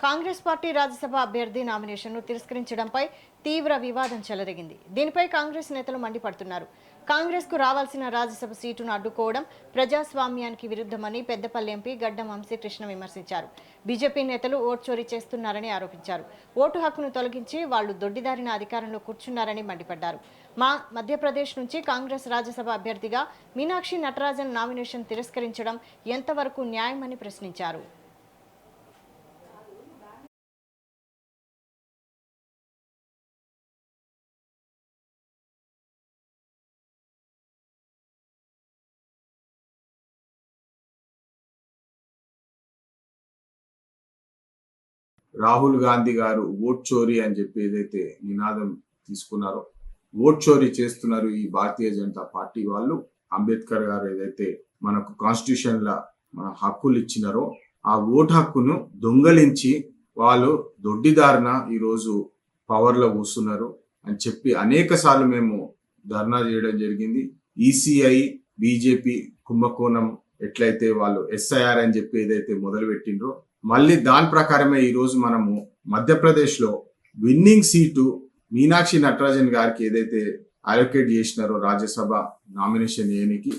Congress party Rajya Sabha అభ్యర్థి నామినేషన్ను తిరస్కరించడంపై తీవ్ర వివాదం చెలరేగింది. దీనిపై కాంగ్రెస్ నేతలు మండిపడుతున్నారు. కాంగ్రెస్కు రావాల్సిన రాజ్యసభ సీటును అడ్డుకోవడం ప్రజాస్వామ్యానికి విరుద్ధమని పెద్దపల్లి ఎంపీ గడ్డం వంశీకృష్ణ విమర్శించారు. బీజేపీ నేతలు ఓటు చోరీ చేస్తున్నారని ఆరోపించారు. ఓటు హక్కును తొలగించి వాళ్లు దొడ్డిదారిన అధికారంలో కూర్చున్నారని మండిపడ్డారు. మధ్యప్రదేశ్ నుంచి కాంగ్రెస్ రాజ్యసభ అభ్యర్థిగా మీనాక్షి నటరాజన్ నామినేషన్ తిరస్కరించడం ఎంతవరకు న్యాయమని ప్రశ్నించారు. రాహుల్ గాంధీ గారు ఓట్ చోరీ అని చెప్పి ఏదైతే నినాదం తీసుకున్నారో, ఓట్ చోరీ చేస్తున్నారు ఈ భారతీయ జనతా పార్టీ వాళ్ళు. అంబేద్కర్ గారు ఏదైతే మనకు కాన్స్టిట్యూషన్ లా మన హక్కులు ఇచ్చినారో ఆ ఓటు హక్కును దొంగలించి వాళ్ళు దొడ్డిదారిన ఈరోజు పవర్ లో కూస్తున్నారు అని చెప్పి అనేక సార్లు మేము ధర్నా చేయడం జరిగింది. ఈసీఐ బీజేపీ కుంభకోణం ఎట్లయితే వాళ్ళు ఎస్ఐఆర్ అని చెప్పి ఏదైతే మొదలు పెట్టిండ్రో, మళ్ళీ దాని ప్రకారమే ఈ రోజు మనము మధ్యప్రదేశ్ లో విన్నింగ్ సీటు మీనాక్షి నటరాజన్ గారికి ఏదైతే అలొకేట్ చేసినారో రాజ్యసభ నామినేషన్ చేయడానికి